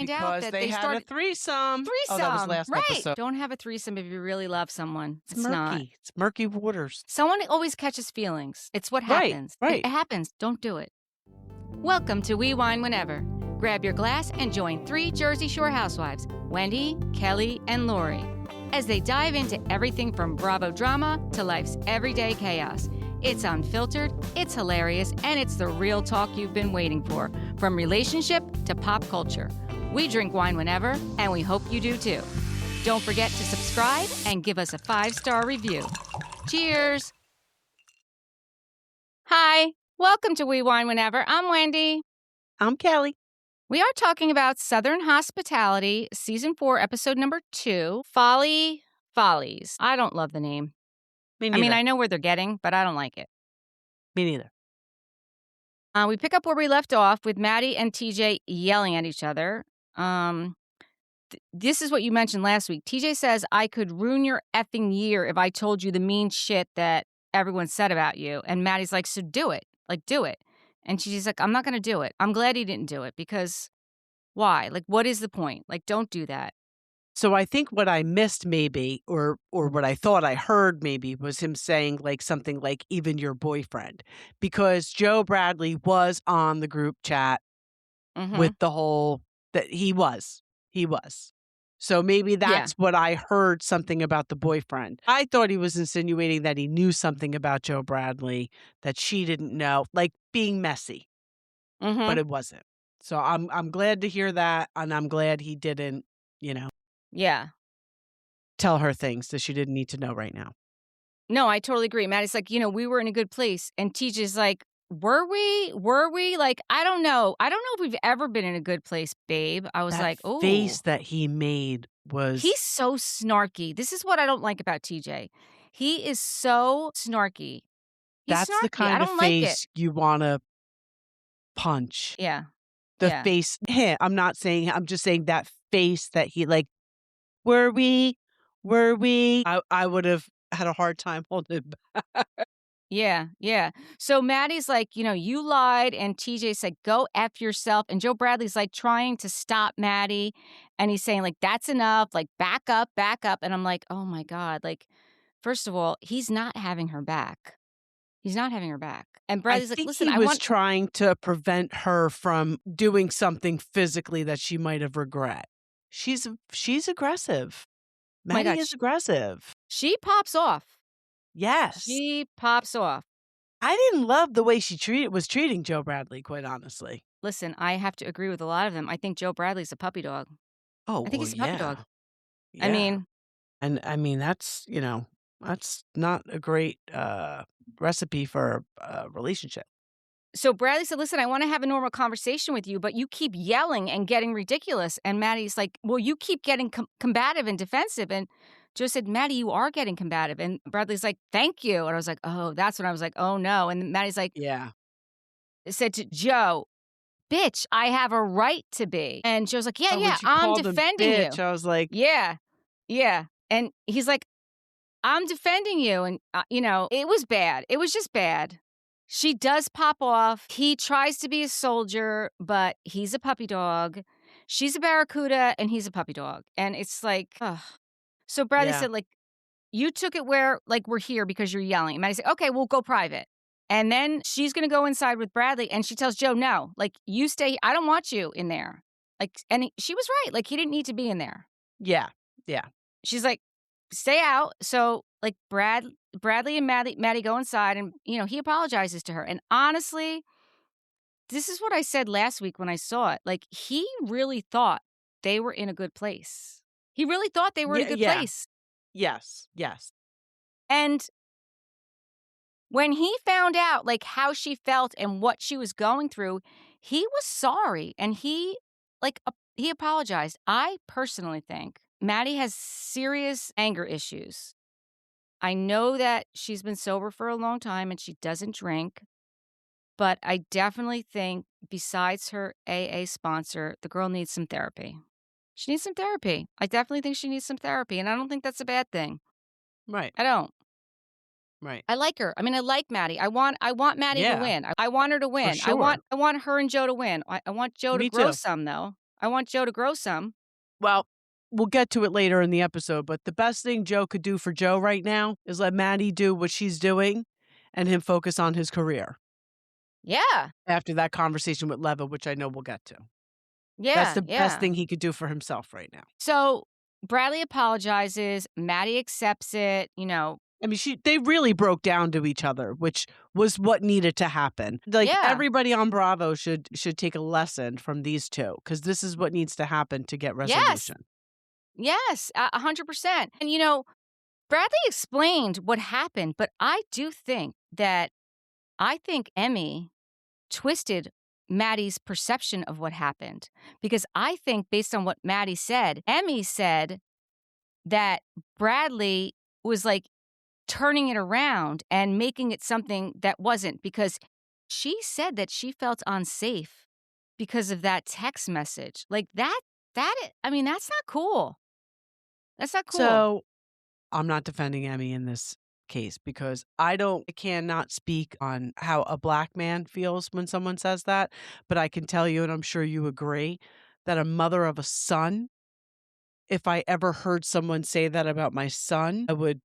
find out because that they they had a started threesome. Oh, that was threesome, last right? episode. Don't have a threesome if you really love someone. It's It's not. murky. It's murky waters. Someone always catches feelings. It's what Right, happens. right. It happens. Don't do it. Welcome to We Wine Whenever. Grab your glass and join 3 Jersey Shore housewives, Wendy, Kelly, and Lori, as they dive into everything from Bravo drama to life's everyday chaos. It's unfiltered, it's hilarious, and it's the real talk you've been waiting for, from relationship to pop culture. We drink wine whenever, and we hope you do too. Don't forget to subscribe and give us a 5-star review. Cheers! Hi, welcome to We Wine Whenever. I'm Wendy. I'm Kelly. We are talking about Southern Hospitality, Season 4, Episode number 2, Folly Follies. I don't love the name. Me neither. I know where they're getting, but I don't like it. Me neither. We pick up where we left off with Maddi and TJ yelling at each other. This is what you mentioned last week. TJ says, I could ruin your effing year if I told you the mean shit that everyone said about you. And Maddie's like, so do it. Like, do it. And she's like, I'm not going to do it. I'm glad he didn't do it because why? Like, what is the point? Like, don't do that. So I think what I missed maybe, or what I thought I heard maybe, was him saying like something like even your boyfriend, because Joe Bradley was on the group chat with the whole that he was. So maybe that's what I heard, something about the boyfriend. I thought he was insinuating that he knew something about Joe Bradley that she didn't know, like being messy, but it wasn't. So I'm glad to hear that, and I'm glad he didn't, Yeah. tell her things that she didn't need to know right now. No, I totally agree. Maddie's like, we were in a good place. And TJ's like, were we? Like, I don't know. I don't know if we've ever been in a good place, babe. I was That like, oh. face that he made was... He's so snarky. This is what I don't like about TJ. He is so snarky. That's snarky. the kind of like face you want to punch. Yeah. The face. Hey, I'm not saying, I'm just saying that face that he like, were we? I would have had a hard time holding it back. Yeah. So Maddie's like, you lied. And TJ said, go F yourself. And Joe Bradley's like trying to stop Maddie. And he's saying like, that's enough. Like, back up. And I'm like, oh my God. Like, first of all, he's not having her back. And Bradley's like, listen, he was trying to prevent her from doing something physically that she might have regret. She's aggressive. Maddi is aggressive. She pops off. Yes. She pops off. I didn't love the way she was treating Joe Bradley, quite honestly. Listen, I have to agree with a lot of them. I think Joe Bradley's a puppy dog. Oh, I think he's a puppy dog. Yeah. I mean, that's, that's not a great recipe for a relationship. So Bradley said, listen, I want to have a normal conversation with you, but you keep yelling and getting ridiculous. And Maddie's like, well, you keep getting combative and defensive. And Joe said, Maddi, you are getting combative. And Bradley's like, thank you. And I was like, oh, that's when I was like, oh, no. And Maddie's like, yeah. Said to Joe, bitch, I have a right to be. And Joe's like, yeah, I'm defending you. I was like, yeah. And he's like, I'm defending you. And, it was bad. It was just bad. She does pop off. He tries to be a soldier, but he's a puppy dog. She's a barracuda, and he's a puppy dog. And it's like, ugh. So Bradley said, like, you took it where, like, we're here because you're yelling. And Maddie said, okay, we'll go private. And then she's going to go inside with Bradley, and she tells Joe, no, like, you stay. I don't want you in there. Like, and she was right. Like, he didn't need to be in there. Yeah. She's like, stay out. So, like, Bradley and Maddi go inside, and, he apologizes to her. And honestly, this is what I said last week when I saw it. Like, he really thought they were in a good place. He really thought they were in a good place. Yes. And when he found out, like, how she felt and what she was going through, he was sorry. And he apologized. I personally think Maddi has serious anger issues. I know that she's been sober for a long time and she doesn't drink, but I definitely think besides her AA sponsor, the girl needs some therapy. She needs some therapy. I definitely think she needs some therapy, and I don't think that's a bad thing. Right. I don't. Right. I like her. I mean, I like Maddi. I want Maddi to win. I want her to win. For sure. I want her and Joe to win. I want Joe to grow some, though. I want Joe to grow some. Well, we'll get to it later in the episode, but the best thing Joe could do for Joe right now is let Maddie do what she's doing and him focus on his career Yeah. after that conversation with Leva, which I know we'll get to. That's Yeah, the best yeah. thing he could do for himself right now. So, Bradley apologizes, Maddie accepts it, I mean, they really broke down to each other, which was what needed to happen. Like, yeah. everybody on Bravo should take a lesson from these 2 because this is what needs to happen to get Yes. resolution. Yes, 100%. And, Bradley explained what happened, but I think Emmy twisted Maddie's perception of what happened because I think based on what Maddie said, Emmy said that Bradley was like turning it around and making it something that wasn't because she said that she felt unsafe because of that text message. Like I mean, that's not cool. That's not cool. So, I'm not defending Emmy in this case because I cannot speak on how a black man feels when someone says that, but I can tell you, and I'm sure you agree, that a mother of a son, if I ever heard someone say that about my son, I would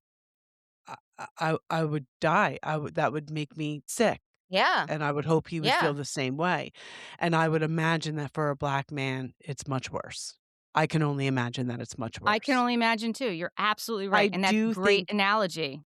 die. That would make me sick, Yeah. and I would hope he would feel Yeah. the same way, and I would imagine that for a black man, it's much worse. I can only imagine that it's much I can worse. only imagine too. You're absolutely I right. And that's a do great think analogy.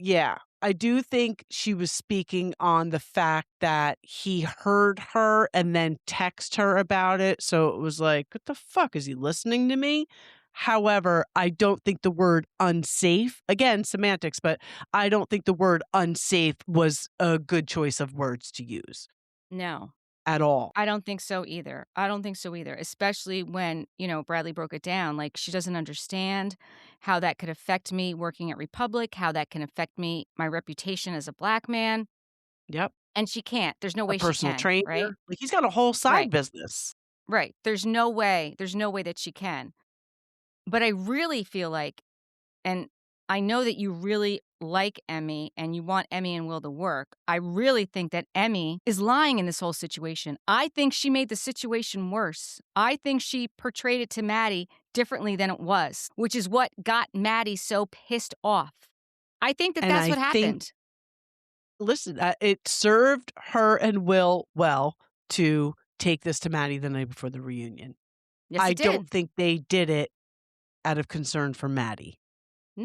Yeah, I do think she was speaking on the fact that he heard her and then text her about it, so it was like, "What the fuck, is he listening to me?" However, I don't think the word "unsafe" again, semantics, but I don't think the word "unsafe" was a good choice of words to use No. at all. I don't think so either. I don't think so either, especially when, Bradley broke it down. Like, she doesn't understand how that could affect me working at Republic, how that can affect me, my reputation as a black man. Yep, And she can't. There's no a way she personal can, right? trainer, like, he's got a whole side Right, business. right. There's no way. There's no way that she can. But I really feel like, and I know that you really like Emmy and you want Emmy and Will to work. I really think that Emmy is lying in this whole situation. I think she made the situation worse. I think she portrayed it to Maddie differently than it was, which is what got Maddie so pissed off. I think that And that's I what think happened. listen, it served her and Will well to take this to Maddie the night before the reunion. Yes, I it did. don't think they did it out of concern for Maddie.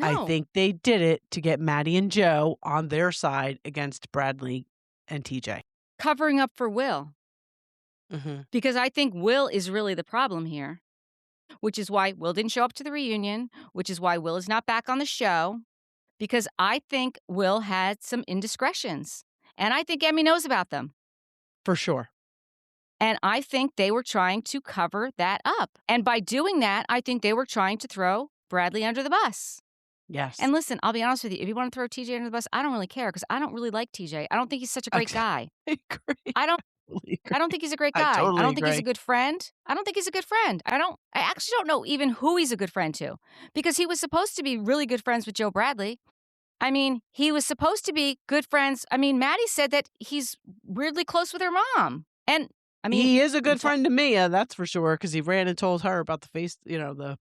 I No, think they did it to get Maddie and Joe on their side against Bradley and TJ. covering up for Will, Mhm. because I think Will is really the problem here, which is why Will didn't show up to the reunion, which is why Will is not back on the show. Because I think Will had some indiscretions, and I think Emmy knows about them, For sure. and I think they were trying to cover that up, and by doing that, I think they were trying to throw Bradley under the bus. Yes. And listen, I'll be honest with you, if you wanna throw TJ under the bus, I don't really care because I don't really like TJ. I don't think he's such a great Okay. guy. I agree. I don't Totally I don't agree. think he's a great I guy. I totally don't think he's a agree. good friend. I don't think he's a good friend. I actually don't know even who he's a good friend to, because he was supposed to be really good friends with Joe Bradley. I mean, he was supposed to be good friends. I mean, Maddie said that he's weirdly close with her mom. And I mean, He is a good Jo friend to Mia, that's for sure, because he ran and told her about the face, the yeah,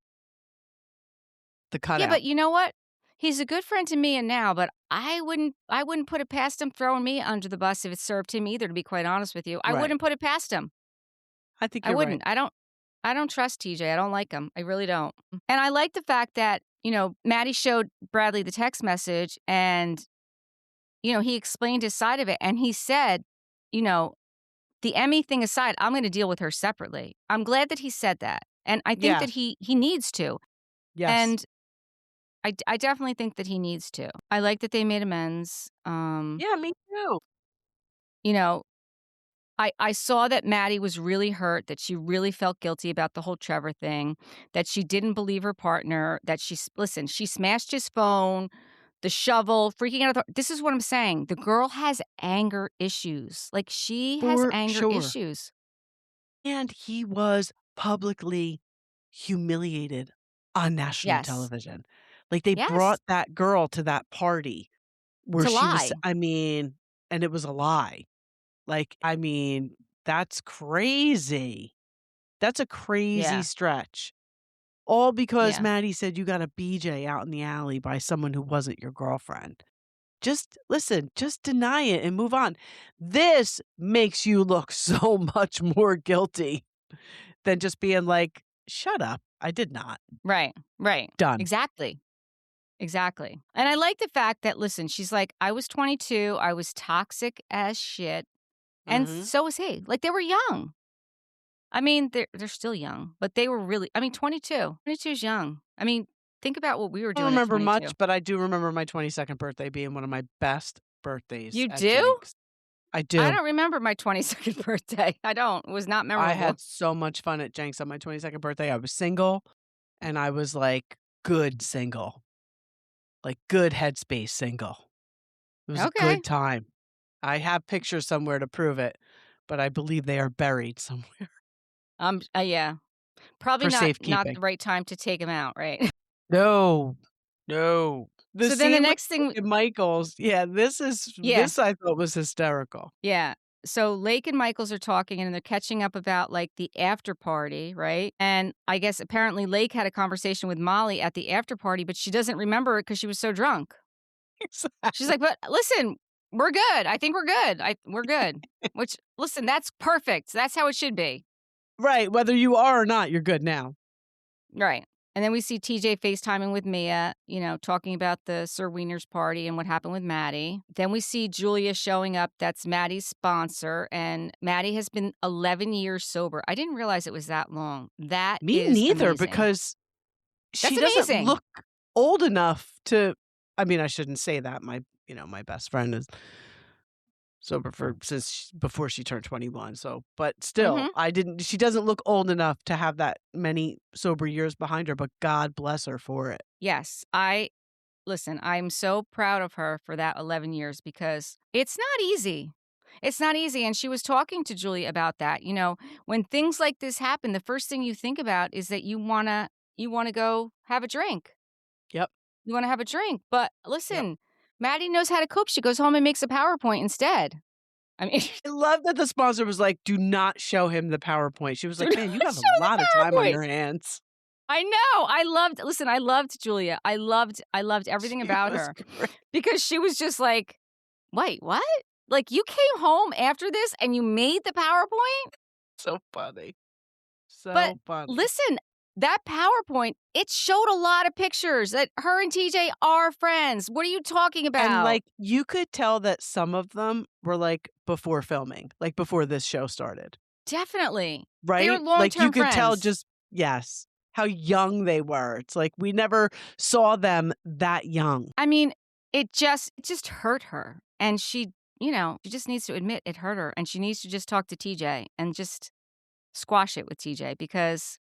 cutout. but you know what? He's a good friend to Mia now, but I wouldn't put it past him throwing me under the bus if it served him either, to be quite honest with you. I Right. wouldn't put it past him. I think I you're right. wouldn't. I don't trust TJ. I don't like him. I really don't. And I like the fact that, Maddie showed Bradley the text message and, he explained his side of it and he said, you know, the Emmy thing aside, I'm gonna deal with her separately. I'm glad that he said that, and I think that Yes. he needs to, Yes. and I definitely think that he needs to. I like that they made amends. Yeah, me too. You know, I saw that Maddie was really hurt, that she really felt guilty about the whole Trevor thing, that she didn't believe her partner, that listen, she smashed his phone, the shovel, freaking out. This is what I'm saying. The girl has anger issues. Like, she has For anger sure. issues. And he was publicly humiliated on national Yes. television. Like, they Yes. brought that girl to that party where It's a she was lie. I mean, and it was a lie. Like, I mean, that's crazy. That's a crazy Yeah. stretch. All because Yeah. Maddi said you got a BJ out in the alley by someone who wasn't your girlfriend. Just listen, just deny it and move on. This makes you look so much more guilty than just being like, "Shut up. I did not." Right. Right. Done. Exactly. Exactly. And I like the fact that, listen, she's like, I was 22. I was toxic as shit. And Mhm. so was he. Like, they were young. I mean, they're still young, but they were really, I mean, 22. 22 is young. I mean, think about what we were I don't doing at remember 22. much, but I do remember my 22nd birthday being one of my best birthdays You at do? Jenks. I I do. don't remember my 22nd birthday. I don't. It was not I memorable. had so much fun at Jenks on my 22nd birthday. I was single, and I was, like, good single, like, good headspace single. It was a Okay. good time. I have pictures somewhere to prove it, but I believe they are buried somewhere Yeah. Probably for not safekeeping. the right time to take him out, right? No. No. The So then the scene with next thing, Lake and Michaels, yeah, yeah. this I thought was hysterical. Yeah. So Lake and Michaels are talking and they're catching up about like the after party, right? And I guess apparently Lake had a conversation with Molly at the after party, but she doesn't remember it because she was so drunk. She's Exactly. like, "But listen, we're good. I think we're good. We're good." Which, listen, that's perfect. That's how it should be. Right, whether you are or not, you're good now. Right. And then we see TJ FaceTiming with Mia, talking about the Sir Wiener's party and what happened with Maddie. Then we see Julia showing up. That's Maddie's sponsor. And Maddie has been 11 years sober. I didn't realize it was that long. That Me is neither, amazing. because That's she doesn't amazing. look old enough to I mean, I shouldn't say that. My best friend is sober for since before she turned 21, so but still, Hmm. I didn't she doesn't look old enough to have that many sober years behind her, but God bless her for it. Yes. Listen, I'm so proud of her for that 11 years because it's not easy. It's not easy. And she was talking to Julie about that. When things like this happen, the first thing you think about is that you wanna go have a drink. Yep, You wanna have a drink. But yep. listen, Maddie knows how to cook. She goes home and makes a PowerPoint instead. I mean, I love that the sponsor was like, "Do not show him the PowerPoint." She was do like, not "Man, you have a show the lot of time on PowerPoint. your hands." I know. I loved Julia. I loved everything She about was her great. because she was just like, "Wait, what? Like, you came home after this and you made the PowerPoint?" So funny. But So funny. listen, that PowerPoint, it showed a lot of pictures that her and TJ are friends. What are you talking And, about? like, you could tell that some of them were, like, before filming, like, before this show started, Definitely. They're right? Like, you long-term could tell friends. just yes, how young they were. It's like we never saw them that young. I mean, it just hurt her. And she just needs to admit it hurt her and she needs to just talk to TJ and just squash it with TJ because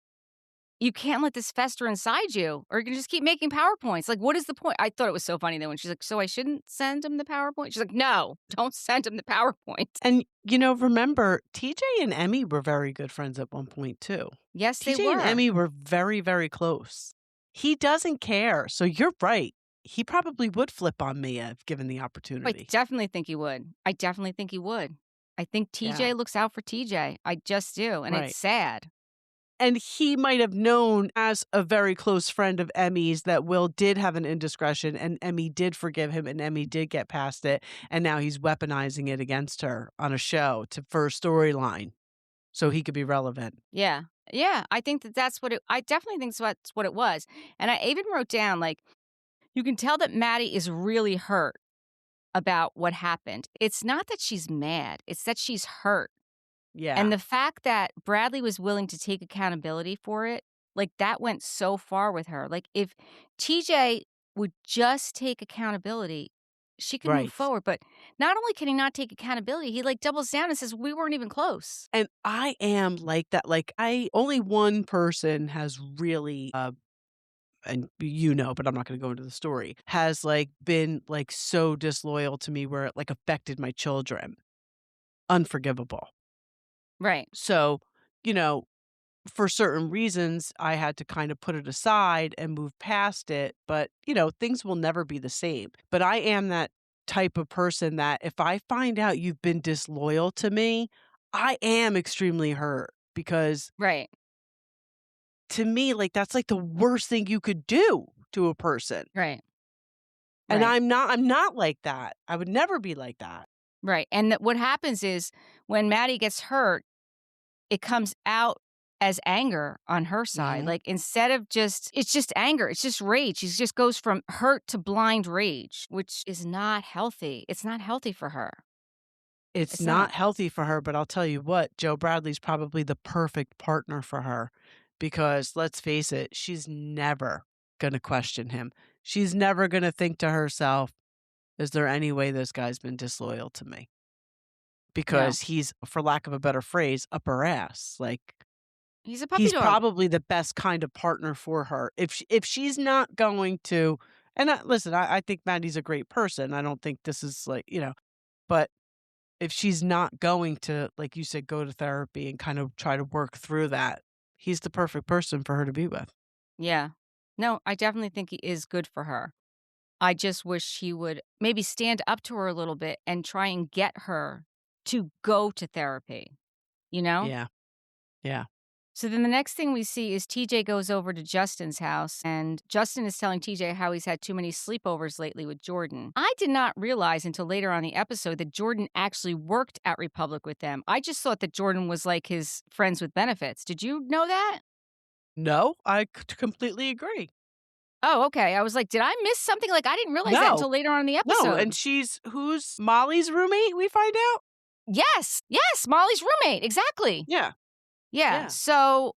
you can't let this fester inside you or you're gonna just keep making PowerPoints. Like, what is the point? I thought it was so funny though when she's like, "So I shouldn't send him the PowerPoint?" She's like, "No, don't send him the PowerPoint." And, remember, TJ and Emmy were very good friends at one point too. Yes, they TJ and were. Emmy were very, very close. He doesn't care, so you're right. He probably would flip on Mia if given the I opportunity. definitely think he would. I definitely think he would. I think Yeah, TJ looks out for TJ. I just do, and it's right. sad. And he might have known as a very close friend of Emmy's that Will did have an indiscretion and Emmy did forgive him and Emmy did get past it. And now he's weaponizing it against her on a show for a storyline so he could be relevant. Yeah. Yeah, I think I definitely think that's what it was. And I even wrote down, like, you can tell that Maddie is really hurt about what happened. It's not that she's mad, it's that she's hurt. Yeah, And the fact that Bradley was willing to take accountability for it, like, that went so far with her. Like, if TJ would just take accountability, she could move right. forward, but not only can he not take accountability, he, like, doubles down and says, "We weren't even close." And I am like that. Like, I only one person has really, and but I'm not going to go into the story, has like been like so disloyal to me where it like affected my children. Unforgivable. Right. So, you know, for certain reasons, I had to kind of put it aside and move past it. But, things will never be the same. But I am that type of person that if I find out you've been disloyal to me, I am extremely hurt because Right. to me, like, that's, like, the worst thing you could do to a person, Right. and Right. I'm not like that. I would never be like that. Right. And what happens is when Maddie gets hurt, it comes out as anger on her side. Mhm. Like instead of just it's just anger, it's just rage. She just goes from hurt to blind rage, which is not healthy. It's not healthy for her. It's It's not not. healthy for her, but I'll tell you what, Joe Bradley's probably the perfect partner for her because let's face it, she's never gonna question him. She's never gonna think to herself, "Is there any way this guy's been disloyal to me?" No. Because he's, for lack of a better phrase, up her ass. Like, He's a puppy he's dog. probably the best kind of partner for her. If she's not going to and listen, I think Maddie's a great person. I don't think this is like, but if she's not going to, like you said, go to therapy and kind of try to work through that, he's the perfect person for her to be with. Yeah. No, I definitely think he is good for her. I just wish he would maybe stand up to her a little bit and try and get her to go to therapy, you know? Yeah. Yeah. So then the next thing we see is TJ goes over to Justin's house, and Justin is telling TJ how he's had too many sleepovers lately with Jordan. I did not realize until later on the episode that Jordan actually worked at Republic with them. I just thought that Jordan was like his friends with benefits. Did you know that? No, completely agree. Oh, okay. I was like, did I miss something? Like, I didn't realize that No. until later on in the No, and episode. she's who's Molly's roommate, we find out? Yes, yes, Molly's roommate. Exactly. Yeah. Yeah. Yeah. So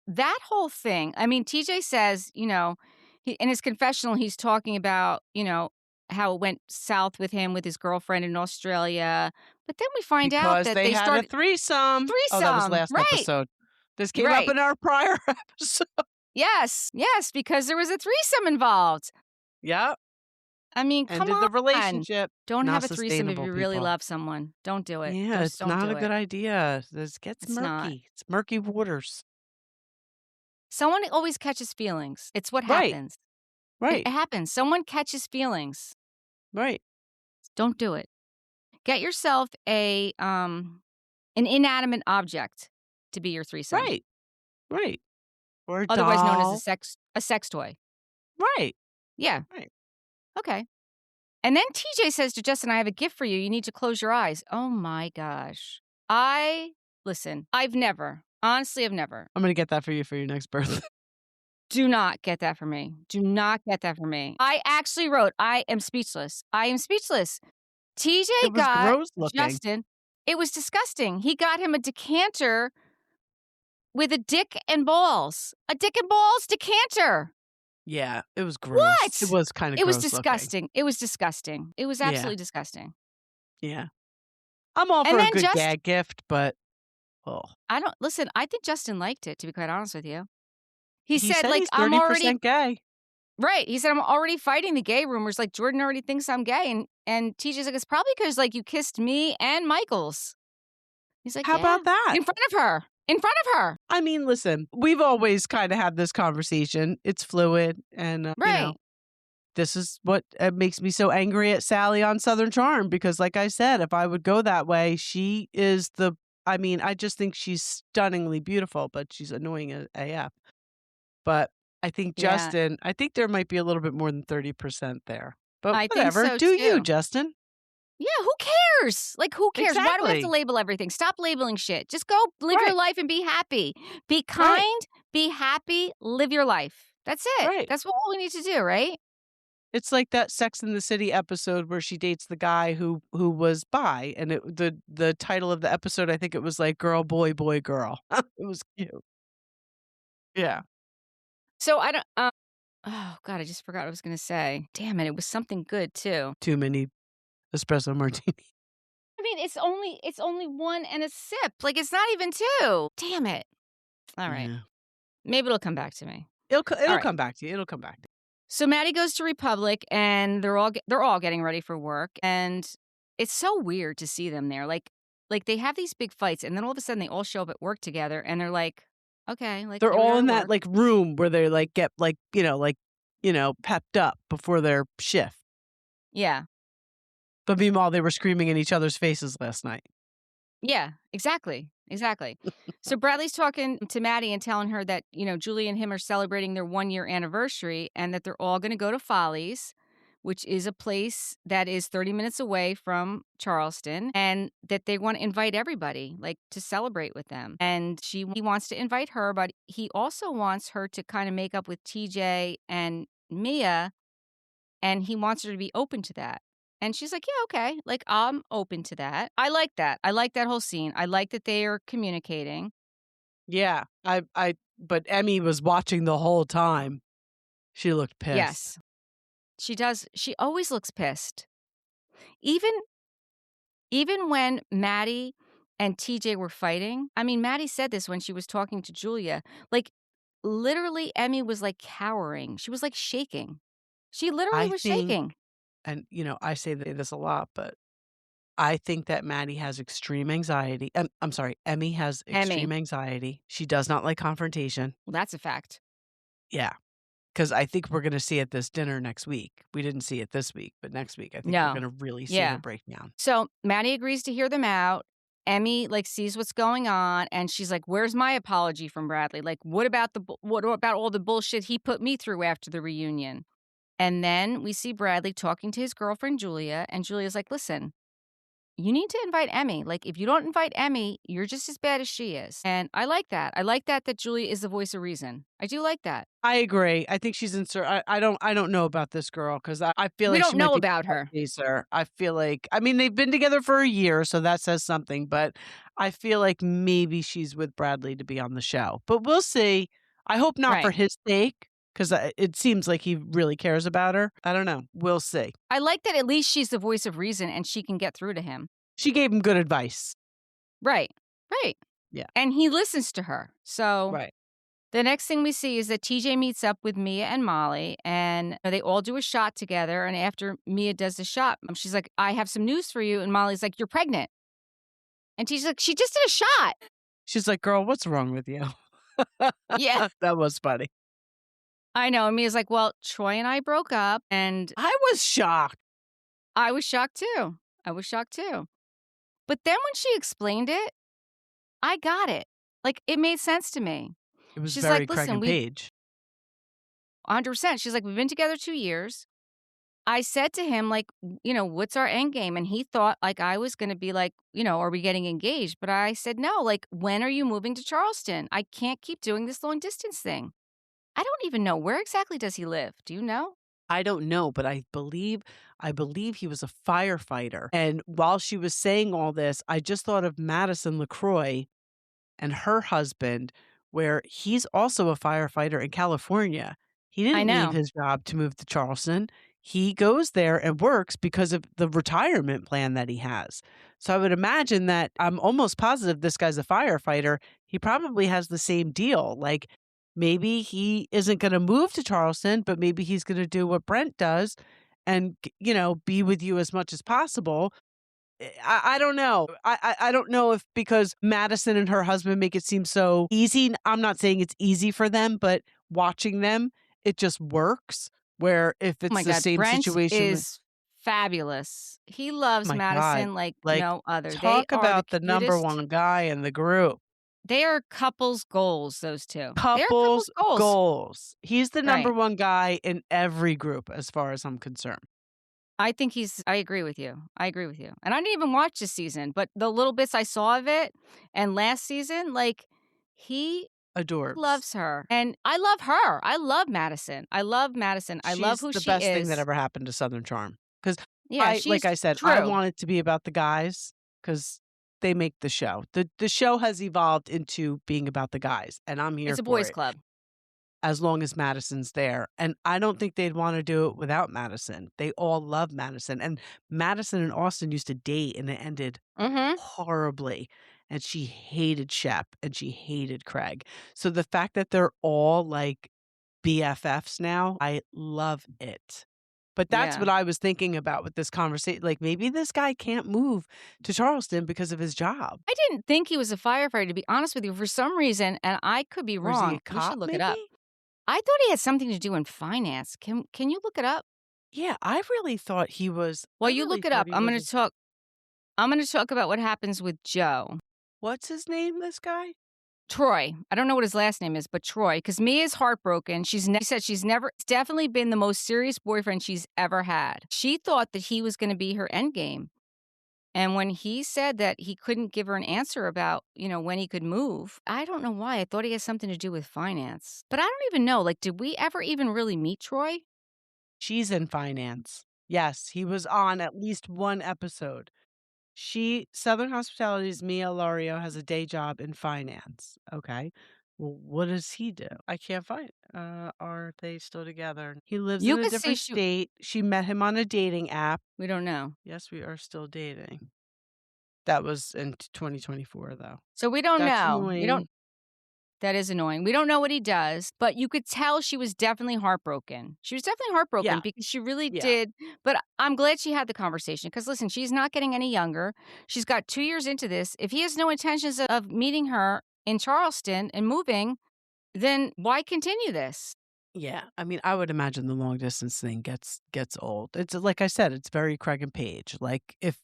that whole thing, I mean, TJ says, in his confessional, he's talking about, how it went south with him with his girlfriend in Australia. But then we find out Because that they they had a started threesome. Oh, that was threesome. last Right. episode. This came up Right. in our prior episode. Yes. Yes. Because there was a threesome involved. Yep. I mean, come Ended the on. relationship. Don't Not have a threesome if sustainable, you really people. love someone. Don't do it. Yeah, Just it's don't not do a it. good idea. This gets It's not. murky. It's murky waters. Someone always catches feelings. It's what Right. happens. It Right. happens. Someone catches feelings. Right. Don't do it. Get yourself an inanimate object to be your threesome, Right. Right. Or a otherwise known as doll. a sex toy. Right. Yeah. Right. Okay. And then TJ says to Justin, I have a gift for you. You need to close your eyes. Oh my gosh. Listen, honestly, I've never. I'm gonna get that for you for your next birthday. Do not get that for me. Do not get that for me. I actually wrote, I am speechless. I am speechless. TJ It was got gross looking. Justin, it was disgusting. He got him a decanter with a dick and balls. A dick and balls decanter. Yeah, it was gross. It What? was kinda It was gross looking. disgusting. It was disgusting. It was Yeah. absolutely disgusting. Yeah. I'm all And for a then good gag gift, but oh. I think Justin liked it, to be quite honest with you. He He said, said like, he's 30% gay. right. He said, I'm already fighting the gay rumors. Like, Jordan already thinks I'm gay. And TJ's like, it's probably because, like, you kissed me and Michaels. He's like, How yeah, about that? in front of her. In front of her. I mean, listen, we've always kinda had this conversation. It's fluid and, Right. this is what, makes me so angry at Sally on Southern Charm because like I said, if I would go that way, she is I mean, I just think she's stunningly beautiful, but she's annoying as AF. But Yeah. I think there might be a little bit more than 30% there. But I think whatever, so, do you, too. Justin. Yeah, who cares? Like, who cares? Why do we have to Exactly. label everything? Stop labeling shit. Just go live your Right, life and be happy. Be right, kind, be happy, live your life. That's it. right. That's all we need to do, right? It's like that Sex and the City episode where she dates the guy who was bi, and the title of the episode, I think it was like Girl, Boy, Boy, Girl. It was cute. Yeah. So I don't oh god, I just forgot what I was gonna say. Damn it, it was something good too. Too many espresso martini. I mean, it's only one and a sip. Like it's not even two. Damn it. All right. Yeah. Maybe it'll come back to me. All It'll right. come back to you. It'll come back to you. So Maddie goes to Republic and they're all getting ready for work and it's so weird to see them there. Like they have these big fights and then all of a sudden they all show up at work together and they're like, okay, like They're here we all are in to that, work. like, room where they, like, get, pepped up before their shift. Yeah. But meanwhile, they were screaming in each other's faces last night. Yeah, exactly, exactly. So Bradley's talking to Maddie and telling her that, Julie and him are celebrating their 1-year anniversary and that they're all gonna go to Follies, which is a place that is 30 minutes away from Charleston, and that they wanna invite everybody, like, to celebrate with them. And he wants to invite her, but he also wants her to kinda make up with TJ and Mia, and he wants her to be open to that. And she's like, "Yeah, okay. Like, I'm open to that." I like that. I like that whole scene. I like that they are communicating. Yeah, but Emmy was watching the whole time. She looked pissed. Yes, she does. She always looks pissed. Even even when Maddie and TJ were fighting. I mean, Maddie said this when she was talking to Julia. Like, literally, Emmy was, like, cowering. She was, like, shaking. She literally I was think, shaking. and, I say this a lot, but I think that Maddie has extreme anxiety. I'm sorry, Emmy has Emmy. extreme anxiety. She does not like confrontation. Well, that's a fact. Yeah, because I think we're gonna see it this dinner next week. We didn't see it this week, but next week, I think we're No. gonna really see her Yeah. breakdown. So Maddie agrees to hear them out. Emmy, like, sees what's going on, and she's like, "Where's my apology from Bradley? Like, what about all the bullshit he put me through after the reunion?" And then we see Bradley talking to his girlfriend Julia, and Julia's like, "Listen, you need to invite Emmy. Like, if you don't invite Emmy, you're just as bad as she is." And I like that. I like that Julia is the voice of reason. I do like that. I agree. I think she's I don't know about this girl 'cause I feel We like she don't might know be about a her. chaser. I feel like I mean, they've been together for a year, so that says something, but I feel like maybe she's with Bradley to be on the show, but we'll see. I hope not for Right. his sake 'cause, it seems like he really cares about her. I don't know. We'll see. I like that at least she's the voice of reason and she can get through to him. She gave him good advice. Right. Right. Yeah, And he listens to her. So right. the next thing we see is that TJ meets up with Mia and Molly, and they all do a shot together. And after Mia does the shot, she's like, "I have some news for you." And Molly's like, "You're pregnant." And TJ's like, "She just did a shot." She's like, "Girl, what's wrong with you?" Yeah, That was funny. I know. And Mia's like, "Well, Troy and I broke up." And I was shocked. I was shocked too. I was shocked too. But then when she explained it, I got it. Like, it made sense to me. It was She's like, very Craig "Listen, and we've Paige. 100%." She's like, "We've been together 2 years. I said to him, like, "What's our end game?" And he thought, like, I was gonna be like, "Are we getting engaged?" But I said, "No, like, when are you moving to Charleston? I can't keep doing this long distance thing." I don't even know. Where exactly does he live? Do you know? I don't know, but I believe he was a firefighter, and while she was saying all this, I just thought of Madison LaCroix and her husband, where he's also a firefighter in California. He I didn't leave know. his job to move to Charleston. He goes there and works because of the retirement plan that he has. So I would imagine that I'm almost positive this guy's a firefighter. He probably has the same deal. Like maybe he isn't going to move to Charleston, but maybe he's going to do what Brent does and, be with you as much as possible. I don't know. I don't know if because Madison and her husband make it seem so easy. I'm not saying it's easy for them, but watching them, it just works. Where if Oh it's my the god, same Brent situation with is fabulous. He loves my god, Madison like like, no other. They talk are the about the number cutest. 1 guy in the group. They are couples goals, those 2. They are couples Couples goals. goals. He's the number Right. 1 guy in every group as far as I'm concerned. I agree with you. I agree with you. And I didn't even watch this season, but the little bits I saw of it and last season, like, he Adorbs. loves her. And I love her. I love Madison. I love Madison. I love She's who the she best thing that is. ever happened to Southern Charm. Because Yeah, like she's I said, I true. want it to be about the guys because they make the show. The show has evolved into being about the guys, and I'm here It's a for boys it club. as long as Madison's there, and I don't think they'd wanna do it without Madison. They all love Madison, and Madison and Austin used to date, and it ended Mhm. horribly, and she hated Shep, and she hated Craig. So the fact that they're all, like, BFFs now, I love it. But that's Yeah. what I was thinking about with this conversation. Like, maybe this guy can't move to Charleston because of his job. I didn't think he was a firefighter, to be honest with you, for some reason, and I could be Or is he wrong. a We should cop, look it up. maybe? I thought he had something to do in finance. Can you look it up? Yeah, I While really you thought look it he up, was I'm a gonna talk I'm gonna talk about what happens with Joe. What's his name, this guy? Troy. I don't know what his last name is, but Troy, because Mia is heartbroken. She said she's never it's definitely been the most serious boyfriend she's ever had. She thought that he was gonna be her endgame. And when he said that he couldn't give her an answer about, when he could move, I don't know why. I thought he has something to do with finance. But I don't even know. Like, did we ever even really meet Troy? She's in finance. Yes, he was on at least one episode. Southern Hospitality's Mia Lario has a day job in finance. Okay. Well, what does he do? I can't find. Are they still together? He lives in You a could say different state. She met him on a dating app. we don't know. Yes, we are still dating. That was in 2024, though. So we don't That's know. annoying. That is annoying. We don't know what he does, but you could tell she was definitely heartbroken. She was definitely heartbroken Yeah, because she really yeah. did. But I'm glad she had the conversation because listen, she's not getting any younger. She's got 2 years into this. If he has no intentions of meeting her in Charleston and moving, then why continue this? Yeah, I mean, I would imagine the long distance thing gets old. It's like I said, it's very Craig and Page. Like if,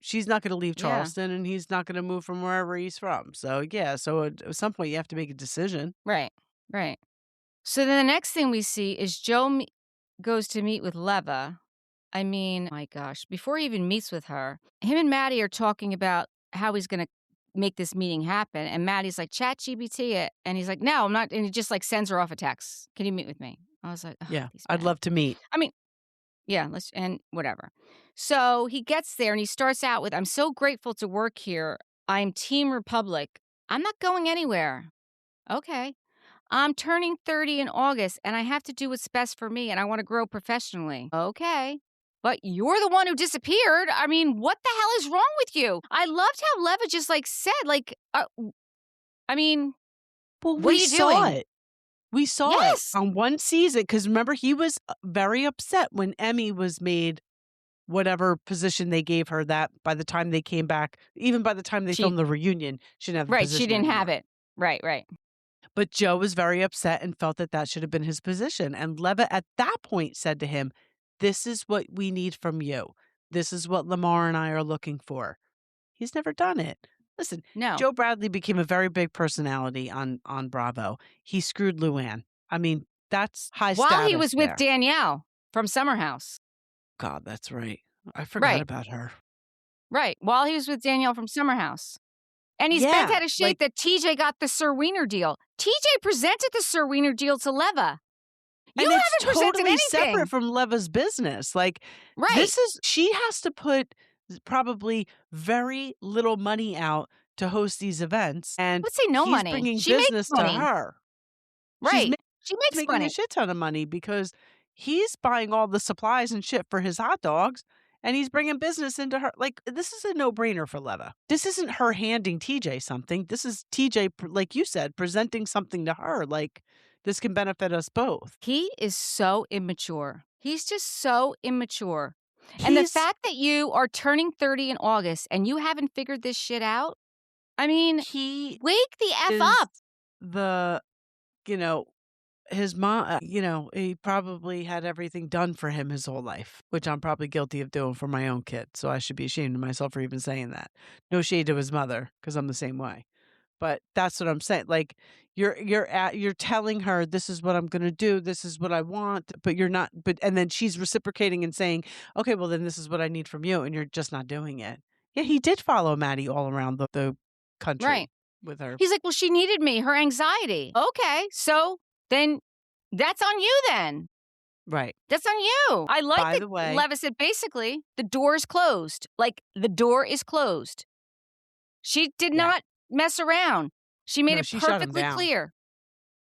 she's not gonna leave Yeah, Charleston and he's not gonna move from wherever he's from. So yeah, so at some point you have to make a decision. right, right. So then the next thing we see is goes to meet with Leva. I mean, my gosh, before he even meets with her, him and Maddie are talking about how he's going to make this meeting happen. And Maddie's like, chat GBT it. And he's like, no, I'm not. And he just like sends her off a text. Can you meet with me? I was like, oh, Yeah, these I'd men. love to meet. I mean, yeah, and whatever. So he gets there and he starts out with, I'm so grateful to work here. I'm Team Republic. I'm not going anywhere. Okay. I'm turning 30 in August and I have to do what's best for me and I want to grow professionally. Okay. But you're the one who disappeared. I mean, what the hell is wrong with you? I loved how Leva just said, I mean, Well, what are we you saw doing? it. We saw it Yes. on one season because remember he was very upset when Emmy was made whatever position they gave her. That by the time they came back, even by the time they She, filmed the reunion, she didn't have the right. She position didn't have anymore. it. Right, right. But Joe was very upset and felt that that should have been his position. And Leva at that point said to him, "This is what we need from you. This is what Lamar and I are looking for." He's never done it. Listen, No. Joe Bradley became a very big personality on Bravo. He screwed Luann. I mean, that's high While he status was with there. Danielle from Summer House. God, that's right. I forgot Right, about her. right. While he was with Danielle from Summer House. And he's bent Yeah, out of shape like, that TJ got the Sir Wiener deal. TJ presented the Sir Wiener deal to Leva. You and it's haven't presented totally separate anything. from Leva's business. Like, Right. she has to put probably very little money out to host these events, I and would say no he's money. bringing She makes business to money. her. She's Right. She makes making a money. shit ton of money because he's buying all the supplies and shit for his hot dogs and he's bringing business into her. Like, this is a no-brainer for Leva. This isn't her handing TJ something. This is TJ, like you said, presenting something to her. Like, this can benefit us both. He is so immature. He's just so immature. And the He's fact that you are turning 30 in August and you haven't figured this shit out, I mean, he wake the F is up. the, you know, his mom, he probably had everything done for him his whole life, which I'm probably guilty of doing for my own kid. So I should be ashamed of myself for even saying that. No shade to his mother, because I'm the same way. But that's what I'm saying. Like you're telling her this is what I'm gonna do, this is what I want, but you're not. But and then she's reciprocating and saying, okay, well then this is what I need from you, and you're just not doing it. Yeah, he did follow Maddie all around the Right. country with her. He's like, well, she needed me, her anxiety. Okay. So then that's on you then. Right. That's on you. I like By that the way, Levis said basically the door is closed. Like the door is closed. She did yeah. not mess around. She made No, it she shut him perfectly down. clear.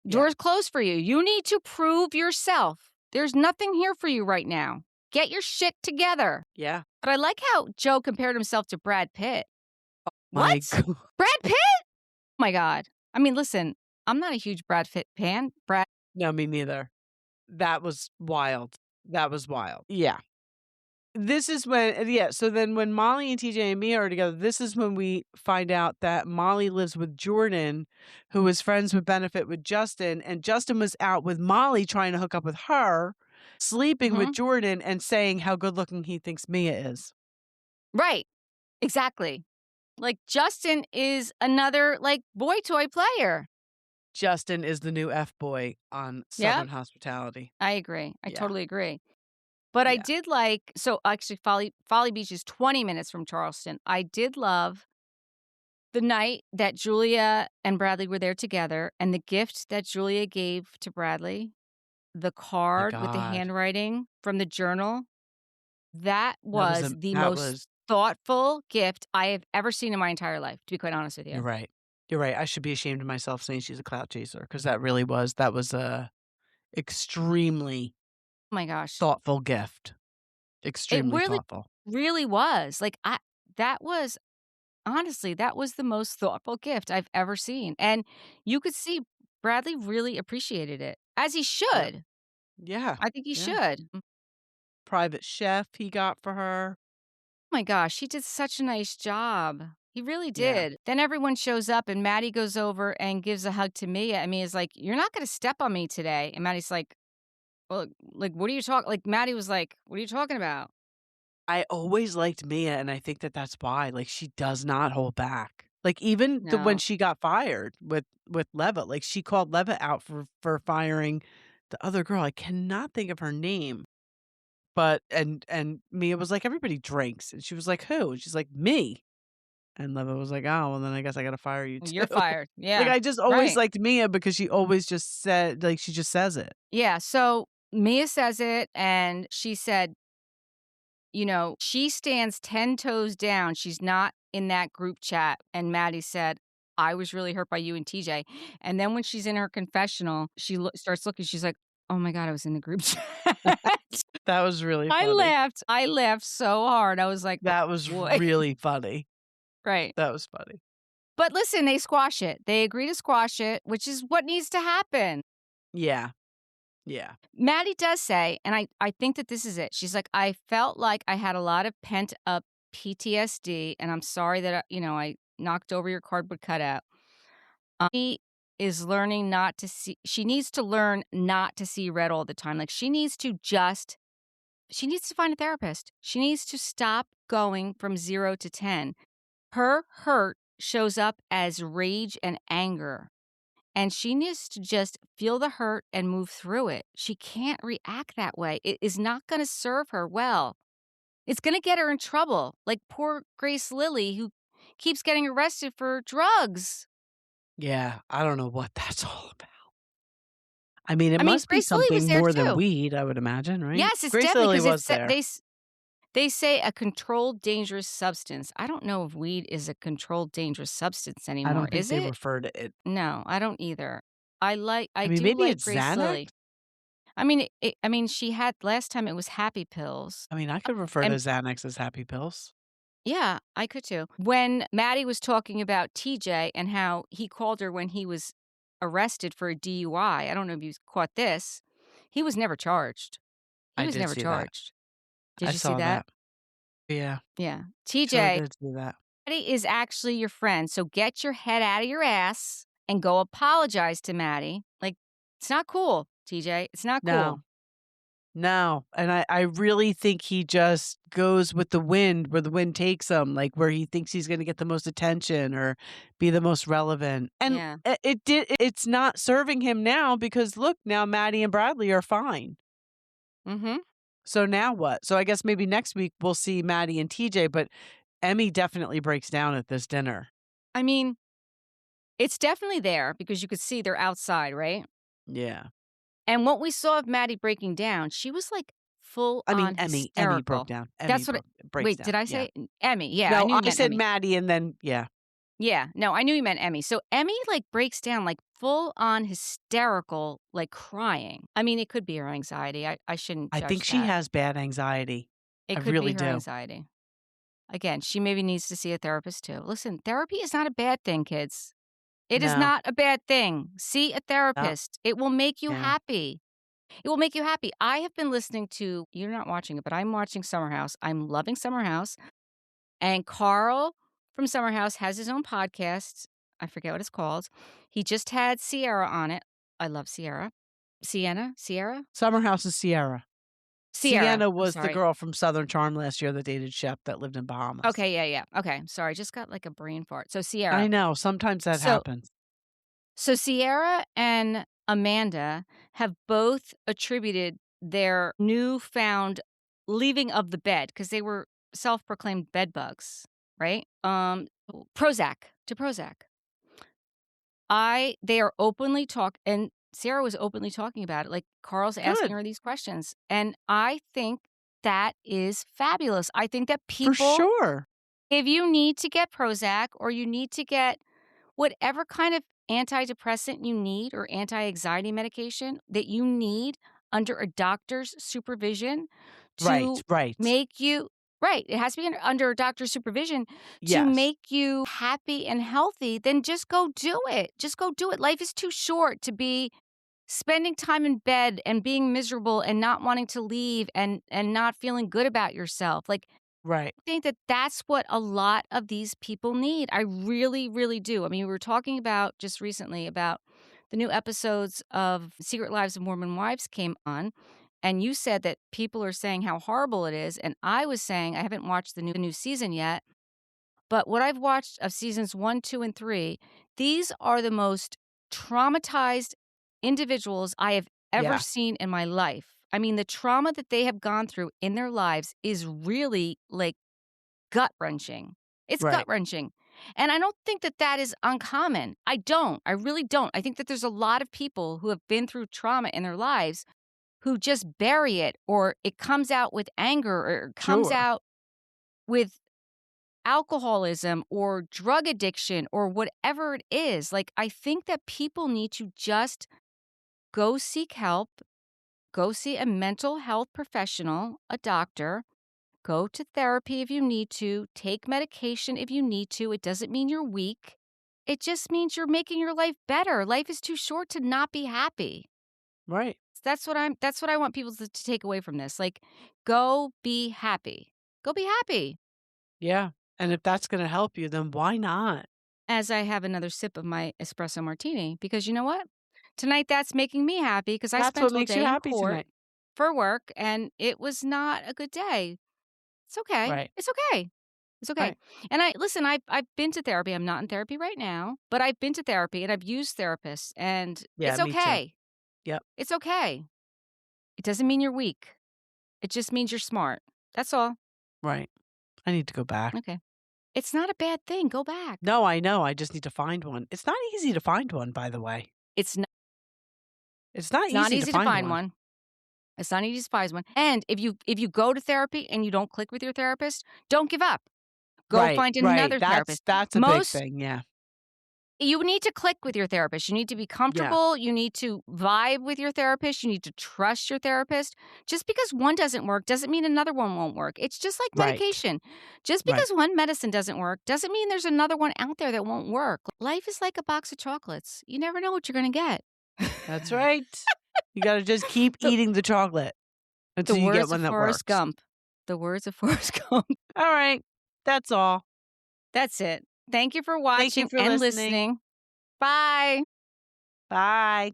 Yeah. Door's closed for you. You need to prove yourself. There's nothing here for you right now. Get your shit together. Yeah. But I like how Joe compared himself to Brad Pitt. My What? God. Brad Pitt? Oh my God. I mean, listen, I'm not a huge Brad Pitt fan. No, me neither. That was wild. That was wild. Yeah. This is when so then when Molly and TJ and Mia are together, this is when we find out that Molly lives with Jordan, who was friends with benefit with Justin, and Justin was out with Molly trying to hook up with her, sleeping with Mhm. Jordan and saying how good looking he thinks Mia is. Right. Exactly. Like, Justin is another, like, boy toy player. Justin is the new F-boy on Yep, Southern Hospitality. I agree. I Yeah, totally agree. But I yeah. did like so, actually, Folly Beach is 20 minutes from Charleston. I did love the night that Julia and Bradley were there together and the gift that Julia gave to Bradley, the My card with the god. handwriting from the journal, that That was was the that most was thoughtful gift I have ever seen in my entire life, to be quite honest with you. You're Oh right. You're right. I should be ashamed of myself saying she's a clout chaser because that was a extremely my gosh. thoughtful gift. It Extremely really, thoughtful. really was. Like, I that was honestly, that was the most thoughtful gift I've ever seen, and you could see Bradley really appreciated it, as he Yep. should. Yeah. I think he Yeah. should. Oh Private chef he got for her. my gosh, he did such a nice job. He really Yeah. did. Then everyone shows up, and Maddie goes over and gives a hug to Mia, and Mia's like, "You're not gonna step on me today." And Maddie's like, "Well, like, what are you talking?" Like, Maddie was like, "What are you talking about?" I always liked Mia, and I think that that's why, like, she does not hold back. Like, even the when No. she got fired with Leva, like, she called Leva out for firing the other girl. I cannot think of her name, but and Mia was like, "Everybody drinks," and she was like, "Who?" And she's like, "Me." And Leva was like, "Oh, well, then I guess I gotta fire you You're too." fired. Like, Yeah. I just always Right. liked Mia because she always just said like, she just says it. Yeah, so Mia says it, and she said, she stands 10 toes down. She's not in that group chat. And Maddie said, I was really hurt by you and TJ. And then when she's in her confessional, she starts looking. She's like, oh my God, I was in the group chat. That was really I funny. laughed. I laughed so hard. I was like, oh That was boy. really funny. Right. That was funny. But listen, they squash it. They agree to squash it, which is what needs to happen. Yeah. Yeah. Maddie does say, and I think that this is it. She's like, I felt like I had a lot of pent up PTSD, and I'm sorry that, I knocked over your cardboard cutout. She is learning not to see, she needs to learn not to see red all the time. Like, she needs to find a therapist. She needs to stop going from 0 to 10. Her hurt shows up as rage and anger. And she needs to just feel the hurt and move through it. She can't react that way. It is not going to serve her well. It's going to get her in trouble, like poor Grace Lilly, who keeps getting arrested for drugs. Yeah. I don't know what that's all about. I mean, it I mean, must be Grace Lilly was something there more than too. weed, I would imagine, right? Yes, it's Grace deadly Lilly because was there. they say a controlled dangerous substance. I don't know if weed is a controlled dangerous substance I anymore. don't think Is they it? refer to it. No, I don't either. I I mean, do maybe like it's Grace Xanax? Lilly. I mean, I mean, she had last time it was Happy Pills. I mean, I could refer to And Xanax as happy pills. yeah, I could too. When Maddie was talking about TJ and how he called her when he was arrested for a DUI, I don't know if you caught this. He was never charged. He I was did never see that. charged. Did I you see saw that? that. Yeah. Yeah. Sure TJ, did see that. Maddie is actually your friend. So get your head out of your ass and go apologize to Maddie. Like, it's not cool, TJ. It's not No. cool. No, and I really think he just goes with the wind where the wind takes him, like, where he thinks he's gonna get the most attention or be the most relevant, and Yeah. it's not serving him now because look, now Maddie and Bradley are fine. Mm-hmm. So now what? So I guess maybe next week we'll see Maddie and TJ, but Emmy definitely breaks down at this dinner. I mean, it's definitely there because you could see they're outside, right? Yeah. And what we saw of Maddie breaking down, she was, like, full I mean, on Emmy broke hysterical. down. Emmy That's what I breaks wait, did down, I yeah. say Emmy? Yeah, I No, knew you I meant said Emmy. Maddie and then yeah. Yeah, no, I knew you meant Emmy. So Emmy, like, breaks down, like, full on hysterical, like, crying. I mean, it could be her anxiety. I shouldn't I think judge she that. has bad anxiety. I It could be really her do. anxiety. Again, she maybe needs to see a therapist too. Listen, therapy is not a bad thing, kids. It is No. not a bad thing. See a No. therapist. It will make you Yeah. happy. It will make you happy. I have been listening to you're not watching it, but I'm watching Summer House. I'm loving Summer House. And Carl from Summer House has his own podcast. I forget what it's called. He just had Sierra on it. I love Sierra. Sierra? Summer House is Sierra. Sierra, Sienna I'm was the sorry. girl from Southern Charm last year that dated Shep that lived in Bahamas. Okay, yeah. Okay, sorry, just got, like, a brain fart. So I Sierra. know, sometimes that So happens. so Sierra and Amanda have both attributed their newfound leaving of the bed because they were self-proclaimed bed bugs, right? Prozac to Prozac. They are openly and Sarah was openly talking about it, like, Carl's asking Good, her these questions, and I think that is fabulous. I think that for people, sure. if you need to get Prozac or you need to get whatever kind of antidepressant you need or anti-anxiety medication that you need under a doctor's supervision Right, to right. make you right, it has to be under a doctor's supervision to Yes, make you happy and healthy, then just go do it. Just go do it. Life is too short to be spending time in bed and being miserable and not wanting to leave and not feeling good about yourself. Like, right. think that that's what a lot of these people need. I really, really do. I mean, we were talking about just recently about the new episodes of Secret Lives of Mormon Wives came on, and you said that people are saying how horrible it is, and I was saying I haven't watched the new season yet, but what I've watched of seasons 1, 2, and 3, these are the most traumatized individuals I have ever Yeah, seen in my life. I mean, the trauma that they have gone through in their lives is really like gut-wrenching. It's right, gut-wrenching, and I don't think that that is uncommon. I don't. I really don't. I think that there's a lot of people who have been through trauma in their lives who just bury it, or it comes out with anger, or it comes sure. out with alcoholism or drug addiction or whatever it is. Like, I think that people need to just go seek help, go see a mental health professional, a doctor. Go to therapy if you need to. Take medication if you need to. It doesn't mean you're weak. It just means you're making your life better. Life is too short to not be happy. Right. That's what I want people to take away from this. Like, go be happy. Go be happy. Yeah, and if that's gonna help you, then why not? As I have another sip of my espresso martini, because you know what? Tonight that's making me happy because I That's what spent all makes you day in happy court tonight. for work and it was not a good day. It's okay. Right, It's okay. It's okay. right. And I've been to therapy. I'm not in therapy right now, but I've been to therapy and I've used therapists and Yeah, it's me too. okay. Yep, It's okay. It doesn't mean you're weak. It just means you're smart. That's all. right. I need to go back. Okay. It's not a bad thing. Go back. No, I know, I just need to find one. It's not easy to find one, by the way. It's not, It's not it's not easy to easy to find find one. one. It's not easy to find one. And if you go to therapy and you don't click with your therapist, don't give up. Go Right, find right. another That's therapist. that's a big Most thing, yeah. You need to click with your therapist. You need to be Yeah, comfortable. You need to vibe with your therapist. You need to trust your therapist. Just because one doesn't work doesn't mean another one won't work. It's just like right, medication. Just right. because one medicine doesn't work doesn't mean there's another one out there that won't work. Life is like a box of chocolates. You never know what you're going to get. That's right. You gotta just keep the, eating the chocolate the until you get words of one that Forrest works. Gump. The words of Forrest Gump. Alright, that's all. That's it. Thank you for Thank you watching for and listening. listening. Bye. Bye.